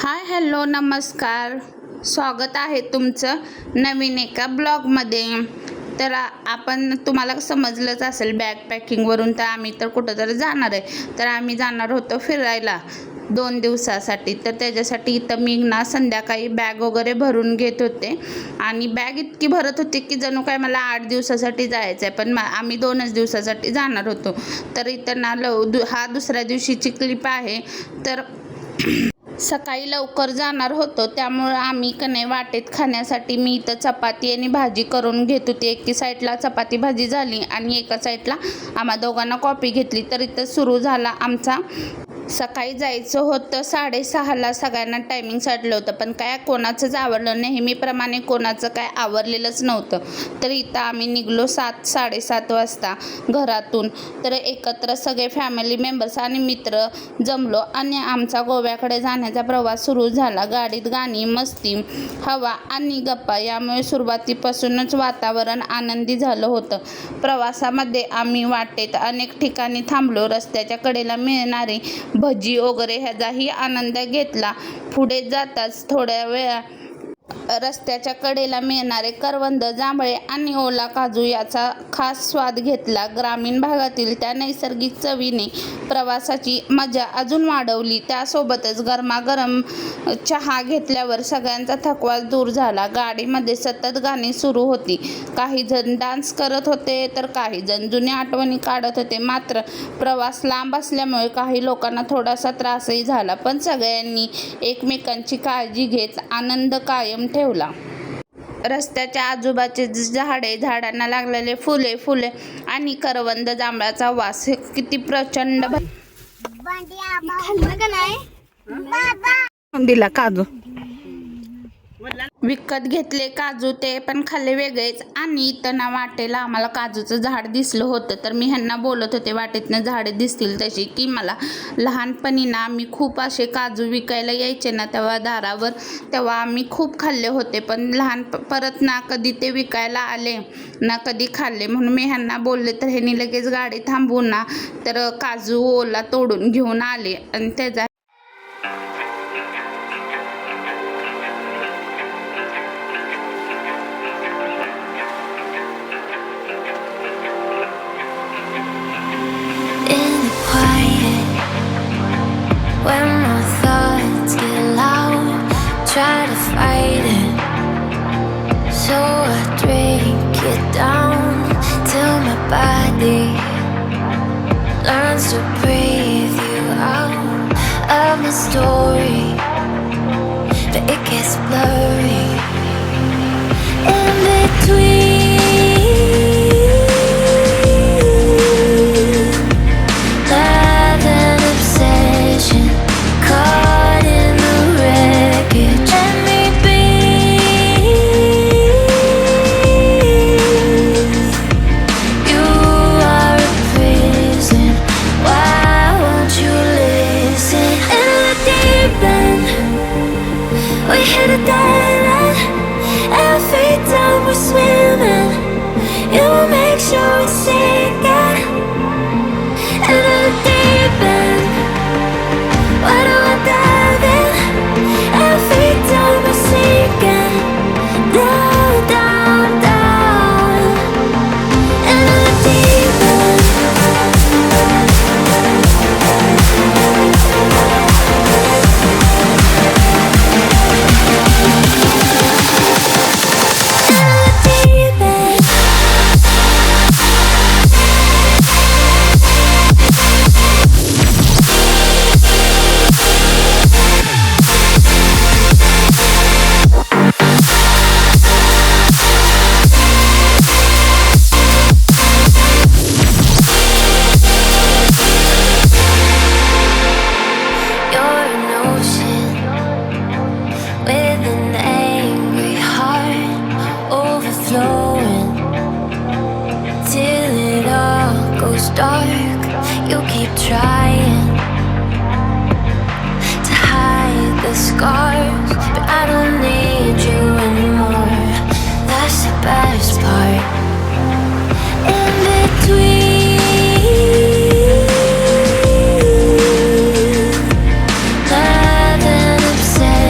Hi hello नमस्कार. स्वागत आहे तुमचं नवीन एका ब्लॉगमध्ये. तर आपण तुम्हाला समजलंच असेल बॅग पॅकिंगवरून तर आम्ही तर कुठंतरी जाणार आहे. तर आम्ही जाणार होतो फिरायला 2 दिवसासाठी. तर त्याच्यासाठी इथं मी ना संध्याकाळी बॅग वगैरे भरून घेत होते आणि बॅग इतकी भरत होती की जणू काय मला 8 दिवसासाठी जायचं आहे, पण आम्ही 2च दिवसासाठी जाणार होतो. तर इथं ना हा दुसऱ्या दिवशीची क्लिप आहे. तर सकाळी लवकर जाणार होतो त्यामुळे आम्ही कने वाटेत खाण्यासाठी मी इथं चपाती आणि भाजी करून घेत होते. एकी साईडला चपाती भाजी झाली आणि एका साईडला आम्हा दोघांना कॉफी घेतली. तर इथं सुरू झाला आमचा. सकाळी जायचं होतं 6:30ला, सगळ्यांना टायमिंग सांगितलं होतं, पण काय कोणाचंच आवरलं. नेहमीप्रमाणे कोणाचं काय आवरलेलंच नव्हतं. तर इथं आम्ही निघलो 7-7:30 वाजता घरातून. तर एकत्र सगळे फॅमिली मेंबर्स आणि मित्र जमलो आणि आमचा गोव्याकडे जाण्याचा प्रवास सुरू झाला. गाडीत गाणी, मस्ती, हवा आणि गप्पा यामुळे सुरुवातीपासूनच वातावरण आनंदी झालं होतं. प्रवासामध्ये आम्ही वाटेत अनेक ठिकाणी थांबलो. रस्त्याच्या कडेला मिळणारी भजी वगैरे ह्याचाही आनंद घेतला. पुढे जाताच थोड्या वेळा रस्त्याच्या कडेला मिळणारे करवंद, जांभळे आणि ओला काजू याचा खास स्वाद घेतला. ग्रामीण भागातील त्या नैसर्गिक चवीने प्रवासाची मजा अजून वाढवली. त्यासोबतच गरमागरम चहा घेतल्यावर सगळ्यांचा थकवा दूर झाला. गाडीमध्ये सतत गाणी सुरू होती. काही जण डान्स करत होते तर काही जण जुन्या आठवणी काढत होते. मात्र प्रवास लांब असल्यामुळे काही लोकांना थोडासा त्रासही झाला, पण सगळ्यांनी एकमेकांची काळजी घेत आनंद कायम ठेवला. रस्त्याच्या आजूबाजूचे झाडे, झाडांना लागलेले फुले आणि करवंद, जांभळाचा वास किती प्रचंड दिला. काजू विकत घेतले काजू, ते पण खाल्ले वेगळेच. आणि इथं ना वाटेला आम्हाला काजूचं झाड दिसलं होतं. तर मी ह्यांना बोलत होते वाटेतनं झाडे दिसतील तशी, की मला लहानपणी ना मी खूप असे काजू विकायला यायचे ना तेव्हा दारावर, तेव्हा आम्ही खूप खाल्ले होते. पण परत ना कधी ते विकायला आले ना कधी खाल्ले. म्हणून मी ह्यांना बोलले तर ह्यांनी लगेच गाडी थांबवून ना तर काजू ओला तोडून घेऊन आले. आणि त्याचा when my thoughts get loud, try to fight it. So I drink it down till my body learns to breathe you out of my story, but it gets blurry in between. We hit a dead end, every time we're swimming, it will make sure we sink it. In the deep end, why do I dive in? Every time we're sinking, down, down, down. In the deep end. Dark, you keep trying to hide the scars, but I don't need you anymore. That's the best part. In between love and obsession.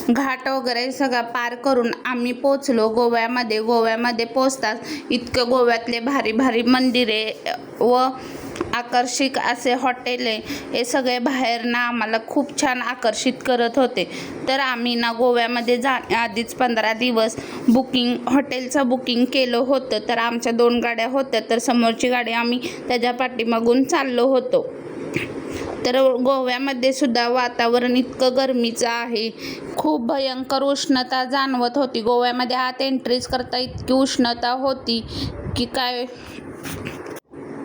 घाट वगैरे सगळं पार करून आम्ही पोचलो गोव्यामध्ये पोचताच इतकं गोव्यातले भारी भारी मंदिरे व आकर्षक असे हॉटेल आहे हे सगळे बाहेरनं आम्हाला खूप छान आकर्षित करत होते. तर आम्ही ना गोव्यामध्ये आधीच 15 दिवस हॉटेलचं बुकिंग केलं होतं. तर आमच्या 2 गाड्या होत्या, तर समोरची गाडी आम्ही त्याच्या पाठीमागून चाललो होतो. तर गोव्यामध्ये सुद्धा वातावरण इतकं गरमीचं आहे, खूप भयंकर उष्णता जाणवत होती. गोव्यामध्ये आत एंट्रीज करता इतकी उष्णता होती की काय.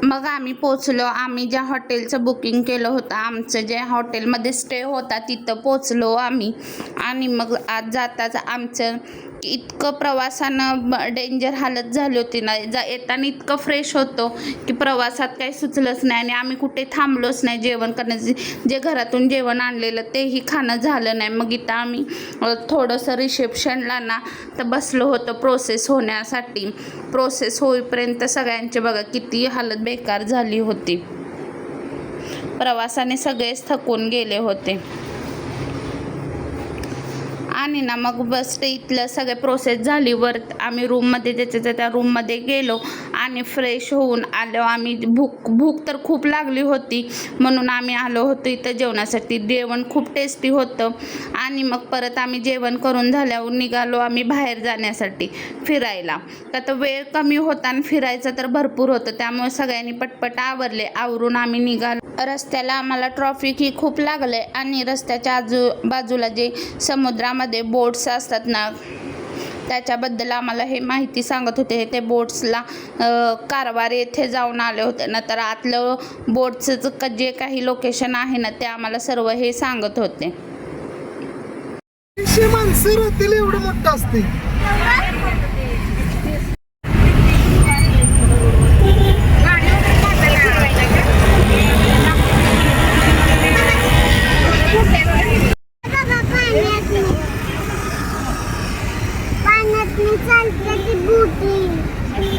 मग आम्ही पोचलो. आम्ही ज्या हॉटेलचं बुकिंग केलं होतं, आमचं जे हॉटेलमध्ये स्टे होता तिथं पोचलो आम्ही. आणि मग आज जाताच आमचं इतकं प्रवासानं डेंजर हालत झाली होती ना, येताना इतकं फ्रेश होतो की प्रवासात काही सुचलंच नाही आणि आम्ही कुठे थांबलोच नाही जेवण करण्याचे. जे घरातून जेवण आणलेलं तेही खाणं झालं नाही. मग इथं आम्ही थोडंसं रिसेप्शनला ना तर बसलो होतो प्रोसेस होण्यासाठी. प्रोसेस होईपर्यंत सगळ्यांचे बघा किती हालत बेकार झाली होती. प्रवासाने सगळेच थकून गेले होते. आणि ना मग बस ते इथलं सगळे प्रोसेस झाली. वर आम्ही रूममध्ये त्या रूममध्ये गेलो आणि फ्रेश होऊन आलो. आम्ही भूक तर खूप लागली होती म्हणून आम्ही आलो होतो इथं जेवणासाठी. जेवण खूप टेस्टी होतं. आणि मग परत आम्ही जेवण करून झाल्यावर निघालो आम्ही बाहेर जाण्यासाठी फिरायला. तर वेळ कमी होता आणि फिरायचं तर भरपूर होतं, त्यामुळे सगळ्यांनी पटपट आवरून आम्ही निघालो. रस्त्याला आम्हाला ट्रॉफिक ही खूप लागले आणि रस्त्याच्या बाजूला जे समुद्रामध्ये बोट्स असतात ना त्याच्याबद्दल आम्हाला हे माहिती सांगत होते. ते बोट्सला कारवार येथे जाऊन आले होते ना, तर आतलं बोट्सचं जे काही लोकेशन आहे ना ते आम्हाला सर्व हे सांगत होते. माणसं राहतील एवढं मोठं असते.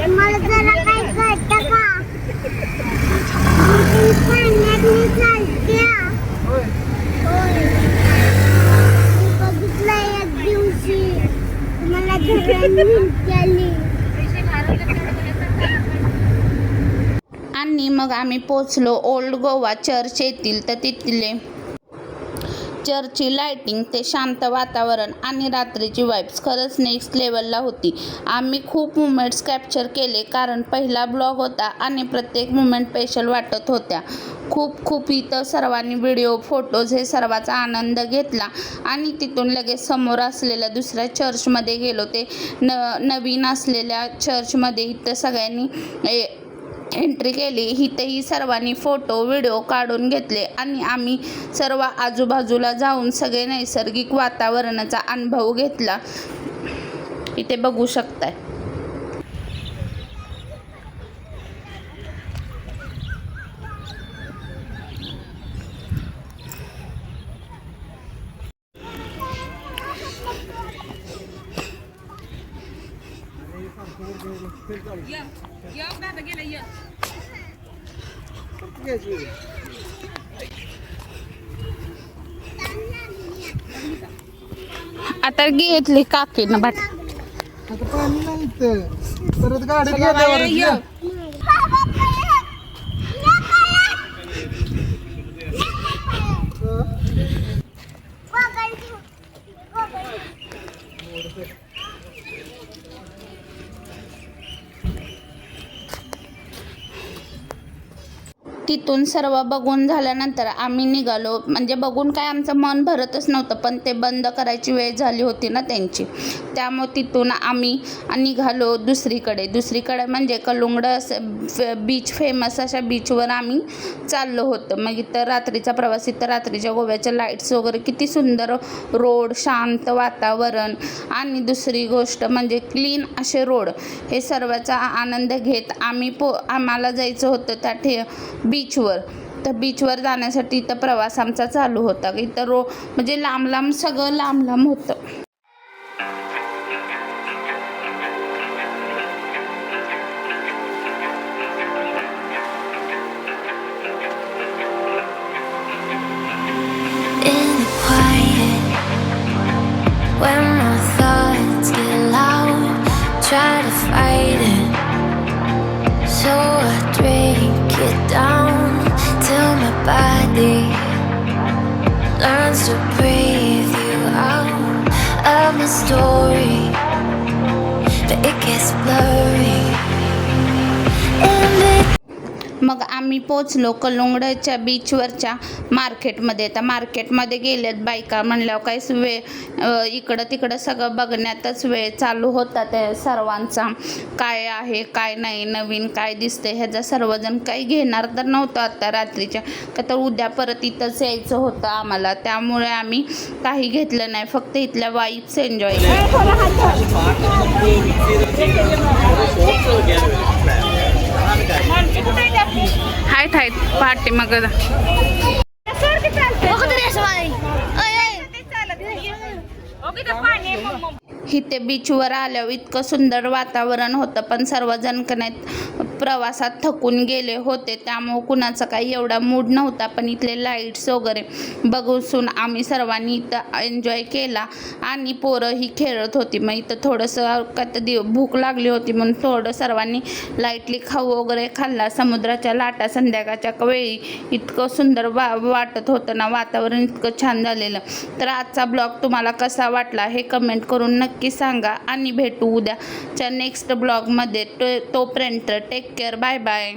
मला जरा काय कळतं का? बघितलं एक दिवशी मला केली. आणि मग आम्ही पोचलो ओल्ड गोवा चर्च येथील. तर तिथले चर्चची लाईटिंग, ते शांत वातावरण आणि रात्रीची वाईब्स खरंच नेक्स्ट लेवलला होती. आम्ही खूप मुमेंट्स कॅप्चर केले कारण पहिला ब्लॉग होता आणि प्रत्येक मुमेंट स्पेशल वाटत होत्या. खूप इथं सर्वांनी व्हिडिओ फोटोज हे सर्वाचा आनंद घेतला. आणि तिथून लगेच समोर असलेल्या दुसऱ्या चर्चमध्ये गेलो. ते नवीन असलेल्या चर्चमध्ये इथं सगळ्यांनी एंट्री केली. इथेही सर्वांनी फोटो व्हिडिओ काढून घेतले आणि आम्ही सर्व आजूबाजूला जाऊन सगळे नैसर्गिक वातावरणाचा अनुभव घेतला. इथे बघू शकताय. आता घेतली काकीनं बाट. आता पाणी नाही इथं. परत गाडीत गेल्यावर तिथून सर्व बघून झाल्यानंतर आम्ही निघालो. म्हणजे बघून काय आमचं मन भरतच नव्हतं, पण ते बंद करायची वेळ झाली होती ना त्यांची, त्यामुळे तिथून आम्ही निघालो दुसरीकडे म्हणजे कलुंगड बीच, फेमस अशा बीचवर आम्ही चाललो होतो. मग इथं रात्रीचा प्रवास, इथं रात्रीच्या गोव्याच्या लाईट्स वगैरे किती सुंदर, रोड, शांत वातावरण आणि दुसरी गोष्ट म्हणजे क्लीन असे रोड, हे सर्वाचा आनंद घेत आम्हाला जायचं होतं त्या बीचवर. तर बीचवर जाण्यासाठी इथं प्रवास आमचा चालू होता. इथं म्हणजे लांब सगळं लांब होतं. In the quiet, body learns to breathe you out of my story, but it gets blurry. And it मग आम्ही पोचलो कलुंगडच्या बीचवरच्या मार्केटमध्ये. तर मार्केटमध्ये गेलेत बायका म्हणल्यावर काहीच इकडं तिकडं सगळं बघण्यातच वेळ चालू होता ते सर्वांचा. काय आहे काय नाही नवीन काय दिसते ह्याचा सर्वजण काही घेणार तर नव्हतं आता रात्रीच्या, का तर उद्या परत इथंच यायचं होतं आम्हाला. त्यामुळे आम्ही काही घेतलं नाही, फक्त इथल्या vibes enjoy height height party मग इथे बीचवर आल्यावर इतकं सुंदर वातावरण होतं, पण सर्वजण प्रवासात थकून गेले होते त्यामुळे कुणाचा काही एवढा मूड नव्हता. पण इथले लाईट्स वगैरे बघून आम्ही सर्वांनी इथं एन्जॉय केला आणि पोरंही खेळत होती. मग इथं थोडंसं का भूक लागली होती म्हणून थोडं सर्वांनी लाईटली खाऊ वगैरे खाल्ला. समुद्राच्या लाटा संध्याकाळच्या वेळी इतकं सुंदर वाटत होतं ना, वातावरण इतकं छान झालेलं. तर आजचा ब्लॉग तुम्हाला कसा वाटला हे कमेंट करून नक्की सांगा आणि भेटू उद्याच्या नेक्स्ट ब्लॉगमध्ये. तोपर्यंत टेक केअर, बाय बाय.